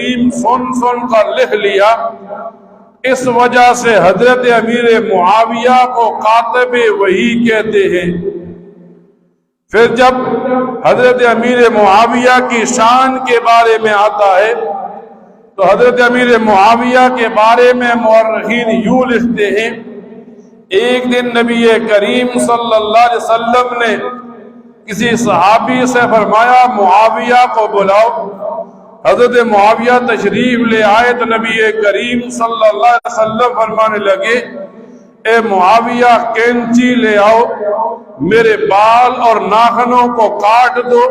کریم سن سن کر لکھ لیا، اس وجہ سے حضرت امیر معاویہ کو کاتب وحی کہتے ہیں۔ پھر جب حضرت امیر معاویہ کی شان کے بارے میں آتا ہے تو حضرت امیر معاویہ کے بارے میں مورخین یوں لکھتے ہیں، ایک دن نبی کریم صلی اللہ علیہ وسلم نے کسی صحابی سے فرمایا معاویہ کو بلاؤ۔ حضرت معاویہ تشریف لے آئے تو نبی کریم صلی اللہ علیہ وسلم فرمانے لگے، اے معاویہ کینچی لے آؤ، میرے بال اور ناخنوں کو کاٹ دو،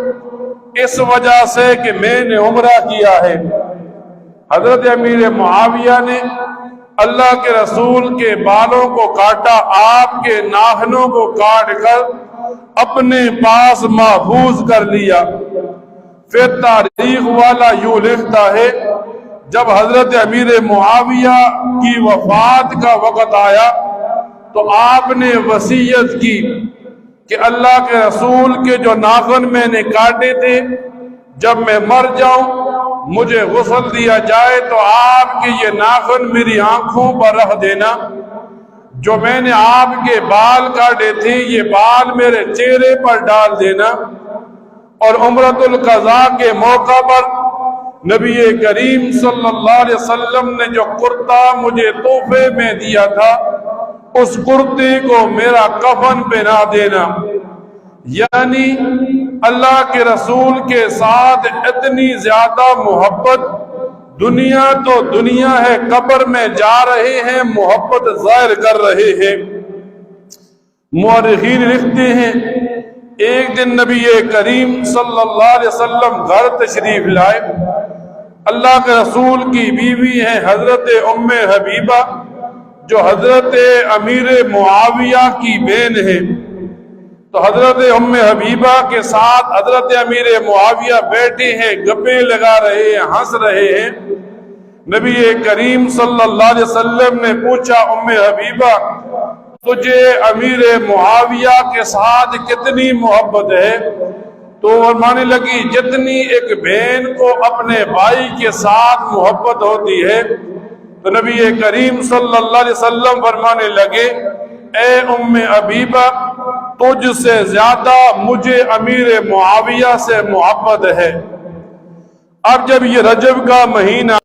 اس وجہ سے کہ میں نے عمرہ کیا ہے۔ حضرت امیر معاویہ نے اللہ کے رسول کے بالوں کو کاٹا، آپ کے ناخنوں کو کاٹ کر اپنے پاس محفوظ کر لیا۔ پھر تاریخ والا یوں لکھتا ہے، جب حضرت امیر معاویہ کی وفات کا وقت آیا تو آپ نے وصیت کی کہ اللہ کے رسول کے جو ناخن میں نے کاٹے تھے، جب میں مر جاؤں مجھے غسل دیا جائے تو آپ کے یہ ناخن میری آنکھوں پر رکھ دینا، جو میں نے آپ کے بال کاٹے تھے یہ بال میرے چہرے پر ڈال دینا۔ اور عمرۃ القضاء کے موقع پر نبی کریم صلی اللہ علیہ وسلم نے جو کرتا مجھے تحفے میں دیا تھا، اس کرتے کو میرا کفن بنا دینا۔ یعنی اللہ کے رسول کے ساتھ اتنی زیادہ محبت، دنیا تو دنیا ہے، قبر میں جا رہے ہیں محبت ظاہر کر رہے ہیں۔ مورخین لکھتے ہیں، ایک دن نبی کریم صلی اللہ علیہ وسلم گھر تشریف لائے، اللہ کے رسول کی بیوی ہیں حضرت ام حبیبہ جو حضرت امیر معاویہ کی بہن ہے، تو حضرت ام حبیبہ کے ساتھ حضرت امیر معاویہ بیٹھے ہیں، گپیں لگا رہے ہیں، ہنس رہے ہیں۔ نبی کریم صلی اللہ علیہ وسلم نے پوچھا، ام حبیبہ تجھے امیر معاویہ کے ساتھ کتنی محبت ہے؟ تو فرمانے لگی جتنی ایک بہن کو اپنے بھائی کے ساتھ محبت ہوتی ہے۔ تو نبی کریم صلی اللہ علیہ وسلم فرمانے لگے، اے ام حبیبہ تجھ سے زیادہ مجھے امیر معاویہ سے محبت ہے۔ اب جب یہ رجب کا مہینہ